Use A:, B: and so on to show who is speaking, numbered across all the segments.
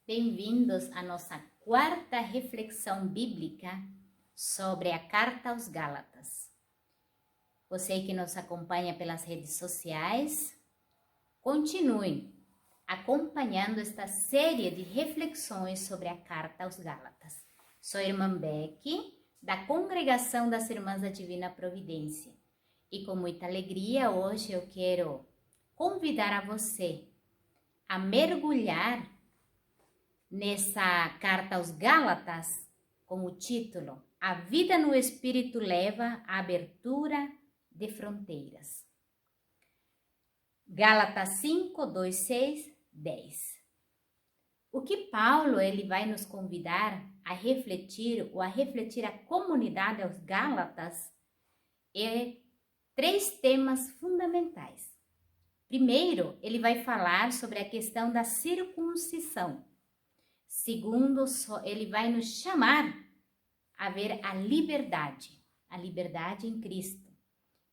A: Bem-vindos à nossa quarta reflexão bíblica sobre a Carta aos Gálatas. Você que nos acompanha pelas redes sociais, continue acompanhando esta série de reflexões sobre a Carta aos Gálatas. Sou a irmã Becky, da Congregação das Irmãs da Divina Providência. E com muita alegria, hoje eu quero convidar a você a mergulhar nessa carta aos Gálatas, com o título A Vida no Espírito Leva à Abertura de Fronteiras. Gálatas 5, 2, 6, 10. O que Paulo ele vai nos convidar a refletir ou a refletir a comunidade aos Gálatas é 3 temas fundamentais. Primeiro, ele vai falar sobre a questão da circuncisão. Segundo, ele vai nos chamar a ver a liberdade em Cristo.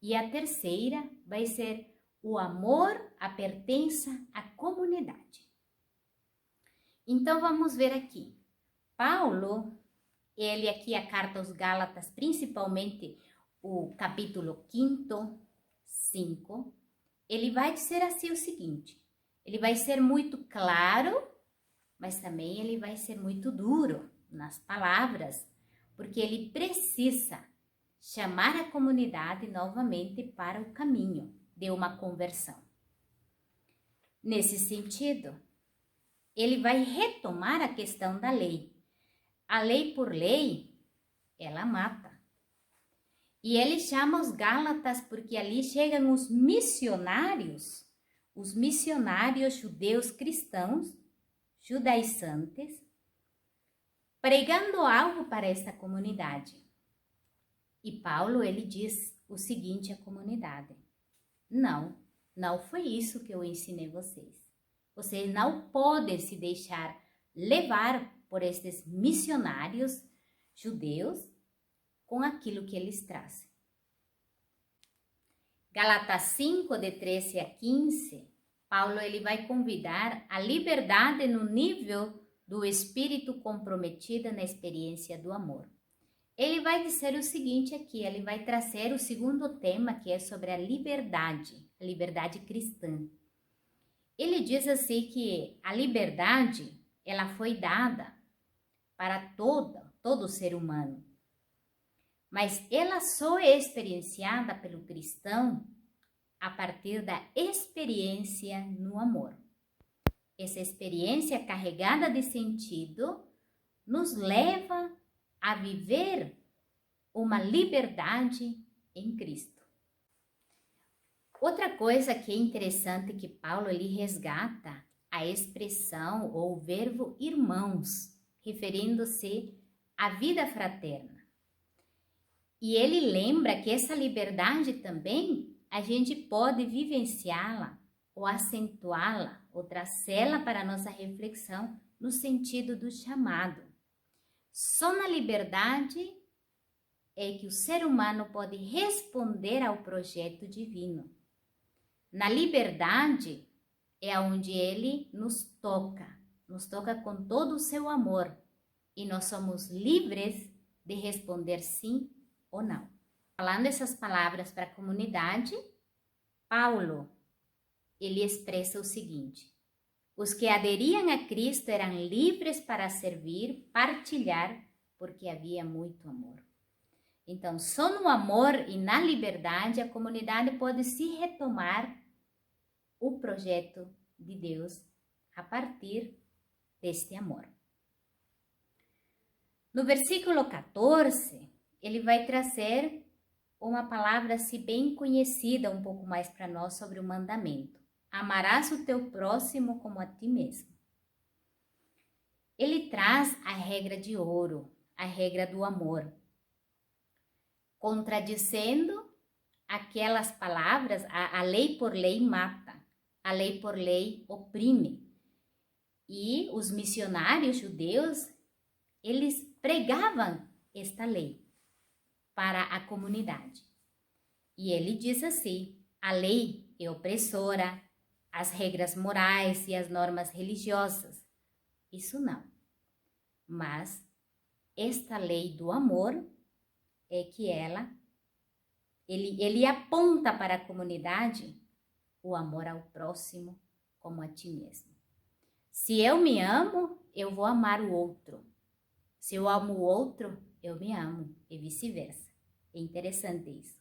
A: E a terceira vai ser o amor, a pertença à comunidade. Então, vamos ver aqui. Paulo, ele aqui, a carta aos Gálatas, principalmente o capítulo 5, 5, ele vai dizer assim o seguinte, ele vai ser muito claro, mas também ele vai ser muito duro nas palavras, porque ele precisa chamar a comunidade novamente para o caminho de uma conversão. Nesse sentido, ele vai retomar a questão da lei. A lei por lei, ela mata. E ele chama os Gálatas porque ali chegam os missionários judeus cristãos, judaizantes, pregando algo para esta comunidade. E Paulo, ele diz o seguinte à comunidade: não foi isso que eu ensinei vocês. Vocês não podem se deixar levar por estes missionários judeus com aquilo que eles trazem. Gálatas 5, de 13 a 15, Paulo ele vai convidar a liberdade no nível do espírito comprometido na experiência do amor. Ele vai dizer o seguinte aqui, ele vai trazer o segundo tema, que é sobre a liberdade cristã. Ele diz assim que a liberdade, ela foi dada para todo ser humano, mas ela só é experienciada pelo cristão a partir da experiência no amor. Essa experiência carregada de sentido nos leva a viver uma liberdade em Cristo. Outra coisa que é interessante que Paulo ele resgata a expressão ou o verbo irmãos, referindo-se à vida fraterna. E ele lembra que essa liberdade também a gente pode vivenciá-la ou acentuá-la ou trazê-la para a nossa reflexão no sentido do chamado. Só na liberdade é que o ser humano pode responder ao projeto divino. Na liberdade é onde ele nos toca com todo o seu amor e nós somos livres de responder sim ou não. Falando essas palavras para a comunidade, Paulo, ele expressa o seguinte: os que aderiam a Cristo eram livres para servir, partilhar, porque havia muito amor. Então, só no amor e na liberdade a comunidade pode se retomar o projeto de Deus a partir deste amor. No versículo 14, ele vai trazer uma palavra assim bem conhecida um pouco mais para nós sobre o mandamento. Amarás o teu próximo como a ti mesmo. Ele traz a regra de ouro, a regra do amor, contradizendo aquelas palavras, a lei por lei mata, a lei por lei oprime. E os missionários judeus, eles pregavam esta lei para a comunidade. E ele diz assim: a lei é opressora, as regras morais e as normas religiosas. Isso não. Mas esta lei do amor é que ele aponta para a comunidade o amor ao próximo como a ti mesmo. Se eu me amo, eu vou amar o outro. Se eu amo o outro, eu me amo, e vice-versa. É interessante isso.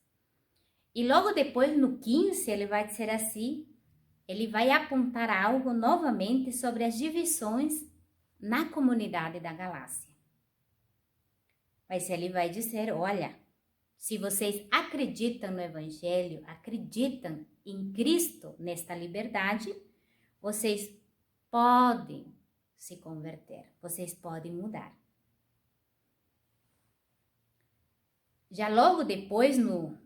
A: E logo depois, no 15, ele vai dizer assim, ele vai apontar algo novamente sobre as divisões na comunidade da Galácia. Mas ele vai dizer, olha, se vocês acreditam no Evangelho, acreditam em Cristo, nesta liberdade, vocês podem se converter, vocês podem mudar. Já logo depois, no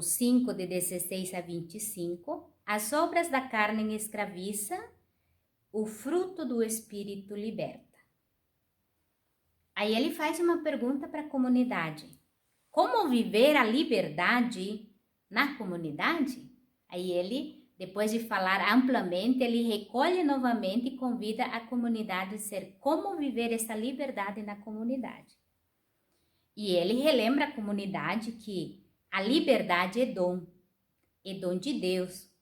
A: 5, de 16 a 25, as obras da carne escraviza, o fruto do Espírito liberta. Aí ele faz uma pergunta para a comunidade. Como viver a liberdade na comunidade? Aí ele, depois de falar amplamente, ele recolhe novamente e convida a comunidade a ser como viver essa liberdade na comunidade. E ele relembra a comunidade que a liberdade é dom de Deus.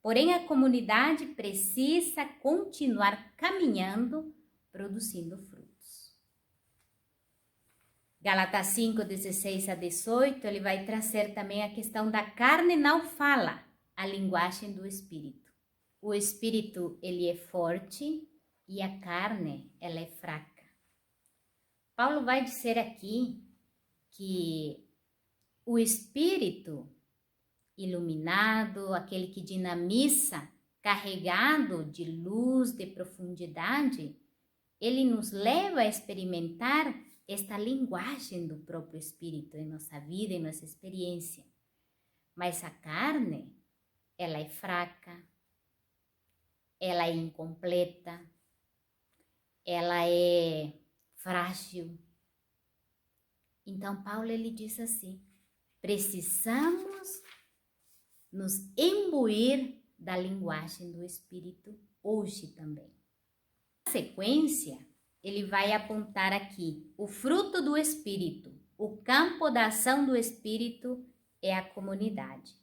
A: Porém, a comunidade precisa continuar caminhando, produzindo frutos. Gálatas 5, 16 a 18, ele vai trazer também a questão da carne não fala, a linguagem do Espírito. O Espírito, ele é forte e a carne, ela é fraca. Paulo vai dizer aqui que o Espírito iluminado, aquele que dinamiza, carregado de luz, de profundidade, ele nos leva a experimentar esta linguagem do próprio Espírito em nossa vida, em nossa experiência. Mas a carne, ela é fraca, ela é incompleta, ela é frágil. Então, Paulo, ele diz assim, precisamos nos imbuir da linguagem do Espírito hoje também. Na sequência, ele vai apontar aqui o fruto do Espírito. O campo da ação do Espírito é a comunidade.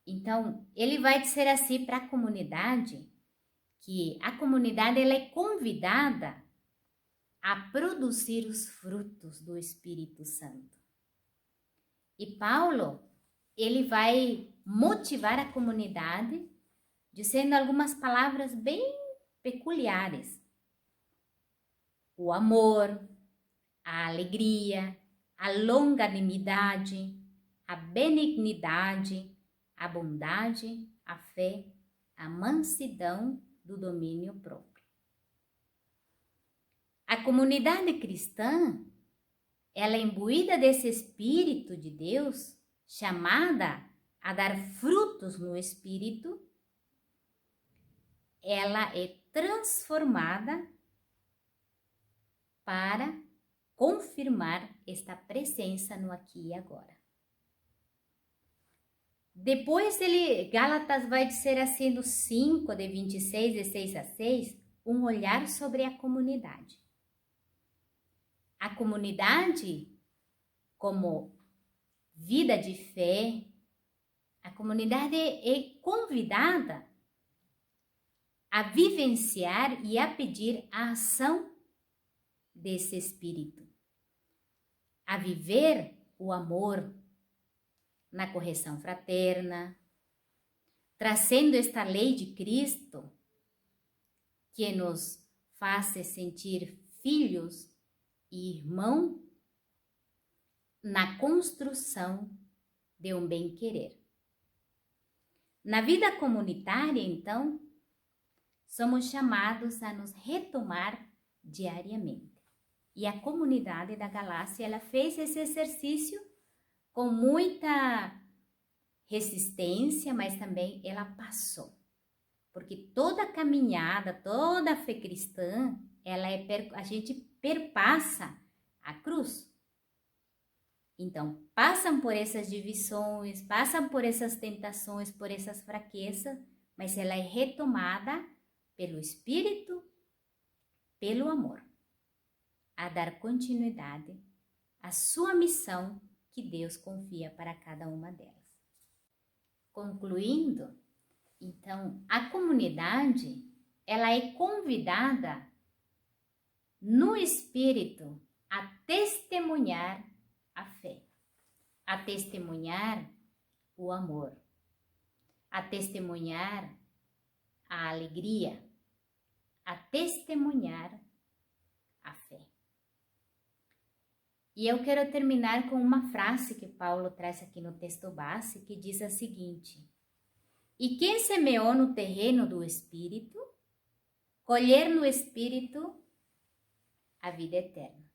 A: Então, ele vai dizer assim para a comunidade, que a comunidade ela é convidada a produzir os frutos do Espírito Santo. E Paulo, ele vai motivar a comunidade dizendo algumas palavras bem peculiares. O amor, a alegria, a longanimidade, a benignidade, a bondade, a fé, a mansidão do domínio próprio. A comunidade cristã, ela é imbuída desse Espírito de Deus, chamada a dar frutos no Espírito, ela é transformada para confirmar esta presença no aqui e agora. Depois Gálatas vai dizer assim no 5, de 26, de 6 a 6, um olhar sobre a comunidade. A comunidade, como vida de fé, a comunidade é convidada a vivenciar e a pedir a ação desse Espírito, a viver o amor na correção fraterna, trazendo esta lei de Cristo que nos faz se sentir filhos e irmão na construção de um bem-querer. Na vida comunitária, então, somos chamados a nos retomar diariamente. E a comunidade da Galácia, ela fez esse exercício com muita resistência, mas também ela passou. Porque toda caminhada, toda a fé cristã, a gente perpassa a cruz. Então, passam por essas divisões, passam por essas tentações, por essas fraquezas, mas ela é retomada pelo Espírito pelo amor, a dar continuidade à sua missão que Deus confia para cada uma delas. Concluindo, então, a comunidade, ela é convidada no Espírito a testemunhar a fé, a testemunhar o amor, a testemunhar a alegria, a testemunhar a fé. E eu quero terminar com uma frase que Paulo traz aqui no texto base, que diz a seguinte: e quem semeou no terreno do Espírito, colher no Espírito a vida eterna.